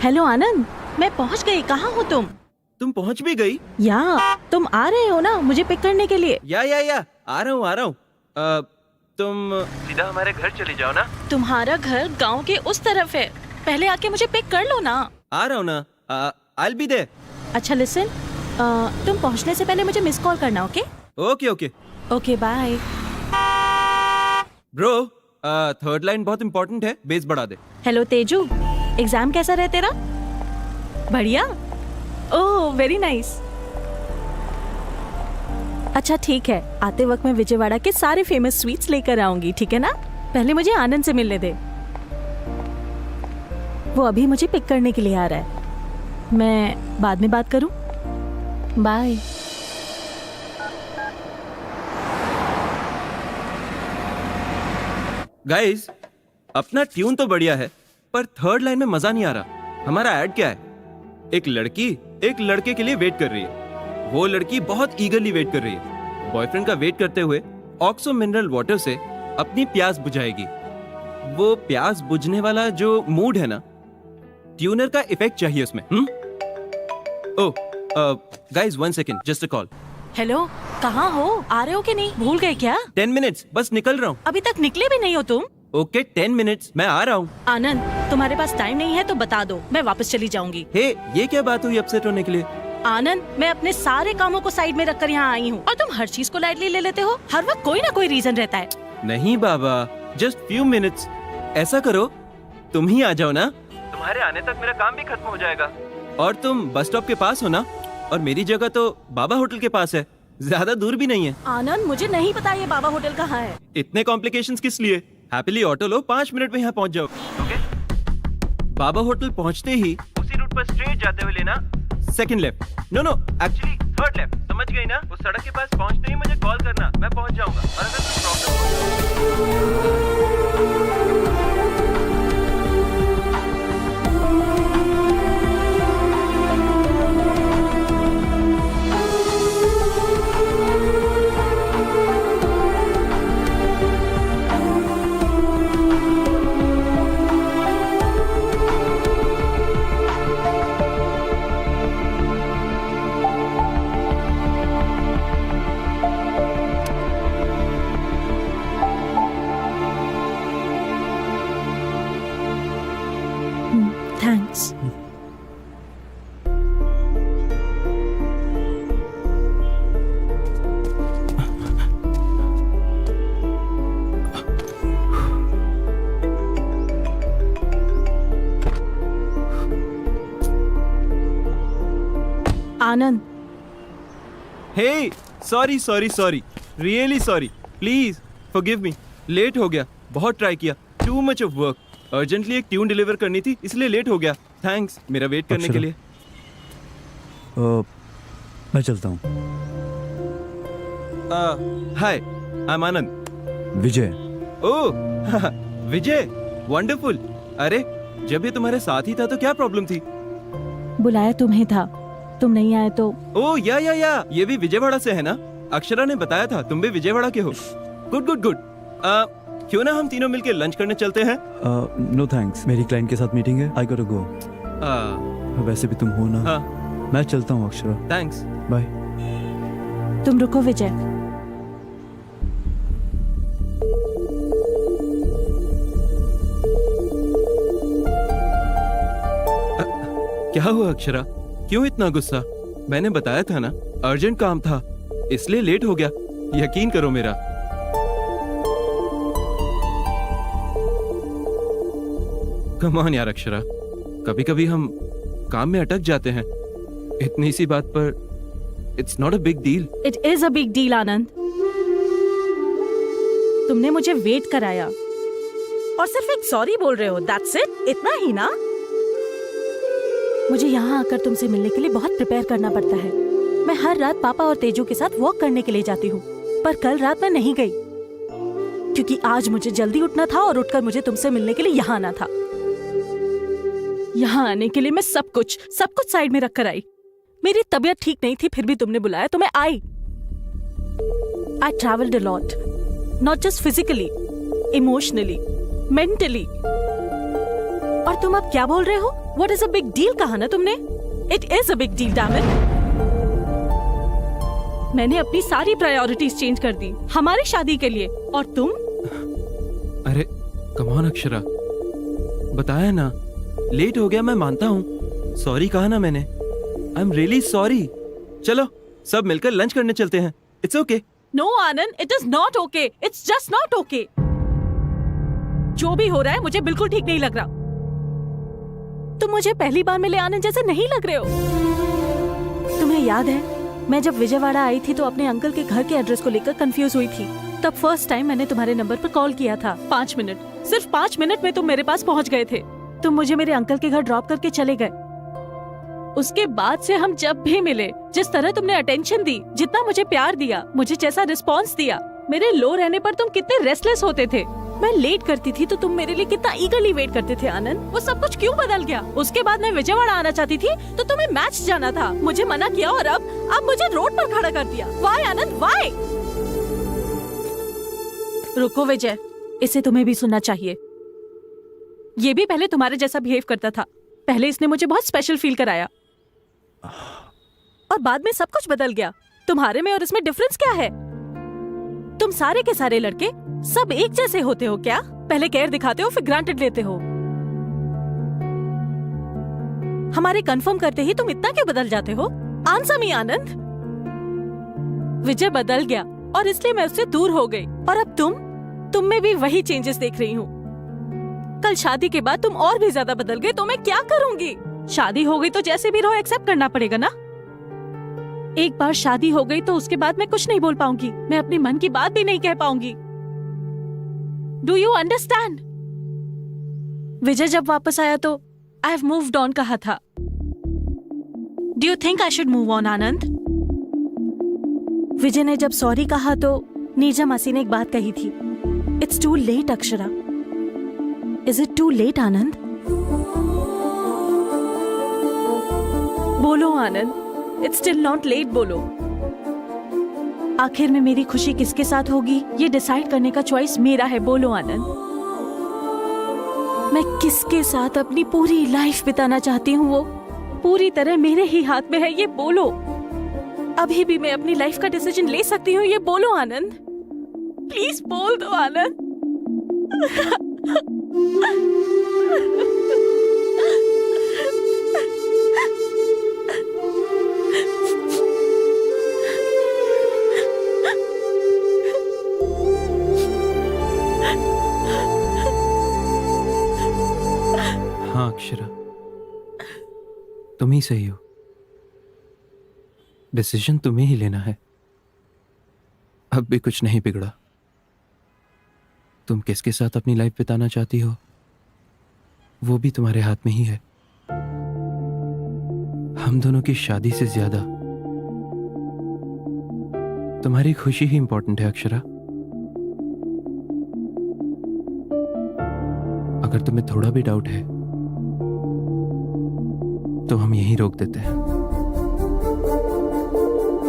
Hello आनंद, मैं पहुंच गई। कहाँ हो तुम? तुम पहुंच भी गई? या तुम आ रहे हो ना मुझे पिक करने के लिए? या आ रहा हूँ। तुम सीधा हमारे घर चली जाओ ना। तुम्हारा घर गांव के उस तरफ है, पहले आके मुझे पिक कर लो ना। आ रहा हूँ ना। I'll be there। अच्छा लिसन, तुम पहुंचने से पहले मुझे मिस कॉल करना। Okay okay okay bye. Bro, third line बहुत इंपॉर्टेंट है, बेस बढ़ा दे। हेलो तेजू, एग्जाम कैसा रहा तेरा? बढ़िया। Oh very nice. अच्छा ठीक है, आते वक्त मैं विजयवाड़ा के सारे फेमस स्वीट्स लेकर आऊंगी, ठीक है ना? पहले मुझे आनंद से मिलने दे, वो अभी मुझे पिक करने के लिए आ रहा है। मैं बाद में बात करूं? बाय। गाइस, अपना ट्यून तो बढ़िया है, पर थर्ड लाइन में मजा नहीं आ रहा। हमारा ऐड क्या है? एक लड़की एक लड़के के लिए वेट कर रही है। वो लड़की बहुत ईगरली वेट कर रही है। बॉयफ्रेंड का वेट करते हुए ऑक्सो मिनरल वाटर से अपनी प्यास बुझाएगी। वो प्यास बुझने वाला जो मूड है ना, ट्यूनर का इफेक्ट चाहिए उसमें। ओह guys, 1 second, just a call. Hello, कहाँ हो? आ रहे हो कि नहीं? भूल गए क्या? 10 मिनट्स, बस निकल रहा हूँ। अभी तक निकले भी नहीं हो तुम? ओके 10 मिनट्स, मैं आ रहा हूँ। आनंद, तुम्हारे पास टाइम नहीं है तो बता दो, मैं वापस चली जाऊंगी। हे, ये क्या बात हुई अपसेट होने के लिए? आनंद, मैं अपने सारे कामों को साइड में रखकर यहाँ आई हूँ और तुम हर चीज को लाइटली ले लेते हो। हर वक्त कोई ना कोई रीजन रहता है। नहीं बाबा, जस्ट फ्यू मिनट्स। ऐसा करो, तुम ही आ जाओ ना। तुम्हारे आने तक मेरा काम भी खत्म हो जाएगा। और तुम बस स्टॉप के पास हो ना, और मेरी जगह तो बाबा होटल के पास है, ज्यादा दूर भी नहीं है। आनंद, मुझे नहीं पता ये बाबा होटल कहाँ है। इतने कॉम्प्लिकेशंस किस लिए? हैप्पीली ऑटो लो, 5 मिनट में यहाँ पहुँच जाओ। ओके? बाबा होटल पहुँचते ही उसी रूट पर स्ट्रेट जाते हुए लेना second left. No actually third left. समझ गई ना? उस सड़क के पास पहुँचते ही मुझे कॉल करना, मैं पहुँच जाऊंगा। और अगर कोई problem thanks. Anand, hey, sorry, really sorry, please forgive me. Late हो गया, बहुत ट्राई किया, too much of work. Urgently एक ट्यून डिलीवर करनी थी, इसलिए लेट हो गया। थैंक्स मेरा वेट करने के लिए। मैं चलता हूँ। Hi, I am Anand. Vijay. Oh Vijay, wonderful. अरे, जब ये तुम्हारे साथ ही था तो क्या प्रॉब्लम थी? बुलाया तुम्हें था, तुम नहीं आए तो। ओह या ये भी विजयवाड़ा से है ना? अक्षरा ने बताया था तुम भी विजयवाड़ा के हो। गुड। क्यों ना हम तीनों मिलके लंच करने चलते हैं? नो थैंक्स, मेरी क्लाइंट के साथ मीटिंग है, आई गॉट टू गो। वैसे भी तुम हो ना। हाँ। मैं चलता हूँ अक्षरा। थैंक्स। बाय। तुम रुको विजय। क्या हुआ अक्षरा, क्यों इतना गुस्सा? मैंने बताया था ना, अर्जेंट काम था, इसलिए लेट हो गया। यकीन करो मेरा। कम ऑन यार अक्षरा, कभी कभी हम काम में अटक जाते हैं। इतनी सी बात पर it's not a big deal. It is a big deal Anand. तुमने मुझे वेट कराया और सिर्फ एक सॉरी बोल रहे हो, दैट्स इट? इतना ही ना? मुझे यहाँ आकर तुमसे मिलने के लिए बहुत प्रिपेयर करना पड़ता है। मैं हर रात पापा और तेजू के साथ वॉक करने के लिए जाती हूँ, पर कल रात मैं नहीं गई क्योंकि आज मुझे जल्दी उठना था और उठकर मुझे तुमसे मिलने के लिए यहाँ आना था। यहाँ आने के लिए मैं सब कुछ साइड में रखकर आई। मेरी तबीयत ठीक नहीं थी, फिर भी तुमने बुलाया तो मैं आई। I travelled a lot, not just physically, emotionally, mentally. और तुम अब क्या बोल रहे हो? What is a big deal कहा ना तुमने? It is a big deal, damn it. मैंने अपनी सारी प्रायोरिटीज चेंज कर दी हमारी शादी के लिए, और तुम? अरे कम ऑन अक्षरा, बताया ना, लेट हो गया, मैं मानता हूँ, सॉरी कहा ना मैंने, आई एम रियली सॉरी। चलो सब मिलकर लंच करने चलते हैं, it's okay. No, Anand, it is not okay. It's just not okay. जो भी हो रहा है मुझे बिल्कुल ठीक नहीं लग रहा। तुम मुझे पहली बार मिले आनंद जैसे नहीं लग रहे हो। तुम्हें याद है, मैं जब विजयवाड़ा आई थी तो अपने अंकल के घर के एड्रेस को लेकर कंफ्यूज हुई थी। तब फर्स्ट टाइम मैंने तुम्हारे नंबर पर कॉल किया था। 5 मिनट, सिर्फ 5 मिनट में तुम मेरे पास पहुंच गए थे। तुम मुझे मेरे अंकल के घर ड्रॉप करके चले गए। उसके बाद से हम जब भी मिले, जिस तरह तुमने अटेंशन दी, जितना मुझे प्यार दिया, मुझे जैसा रिस्पॉन्स दिया, मेरे लो रहने पर तुम कितने रेस्टलेस होते थे। मैं लेट करती थी तो तुम मेरे लिए कितना ईगरली वेट करते थे आनंद। वो सब कुछ क्यों बदल गया? उसके बाद मैं विजयवाड़ा आना चाहती थी तो तुम्हें मैच जाना था, मुझे मना किया, और अब मुझे रोड पर खड़ा कर दिया। वाई आनंद, वाई? रुको विजय, इसे तुम्हें भी सुनना चाहिए। ये भी पहले तुम्हारे जैसा बिहेव करता था। पहले इसने मुझे बहुत स्पेशल फील कराया, और बाद में सब कुछ बदल गया। तुम्हारे में और इसमें डिफरेंस क्या है? तुम सारे के सारे लड़के सब एक जैसे होते हो क्या? पहले केयर दिखाते हो, फिर ग्रांटेड लेते हो। हमारे कंफर्म करते ही तुम इतना क्यों बदल जाते हो? आंसर मी आनंद। विजय बदल गया और इसलिए मैं उससे दूर हो गई, और अब तुम में भी वही चेंजेस देख रही हूँ। कल शादी के बाद तुम और भी ज्यादा बदल गए, तो मैं क्या करूंगी? शादी हो गई तो जैसे भी रहो एक्सेप्ट करना पड़ेगा ना। एक बार शादी हो गई तो उसके बाद मैं कुछ नहीं बोल पाऊंगी, मैं अपने मन की बात भी नहीं कह पाऊंगी। Do you understand? विजय जब वापस आया तो आई हैव मूव्ड ऑन कहा था। Do you think I should move on Anand? Vijay ने जब सॉरी कहा तो नीरजा मासी ने एक बात कही थी, it's too late Akshara. Is it too late Anand? बोलो Anand, it's still not late, बोलो। आखिर में मेरी खुशी किसके साथ होगी ये डिसाइड करने का चॉइस मेरा है। बोलो आनंद, मैं किसके साथ अपनी पूरी लाइफ बिताना चाहती हूँ वो पूरी तरह मेरे ही हाथ में है, ये बोलो। अभी भी मैं अपनी लाइफ का डिसीजन ले सकती हूँ, ये बोलो आनंद। प्लीज बोल दो आनंद। हाँ अक्षरा, तुम ही सही हो, डिसीजन तुम्हें ही लेना है। अब भी कुछ नहीं बिगड़ा। तुम किसके साथ अपनी लाइफ बिताना चाहती हो वो भी तुम्हारे हाथ में ही है। हम दोनों की शादी से ज्यादा तुम्हारी खुशी ही इंपॉर्टेंट है अक्षरा। अगर तुम्हें थोड़ा भी डाउट है तो हम यहीं रोक देते हैं।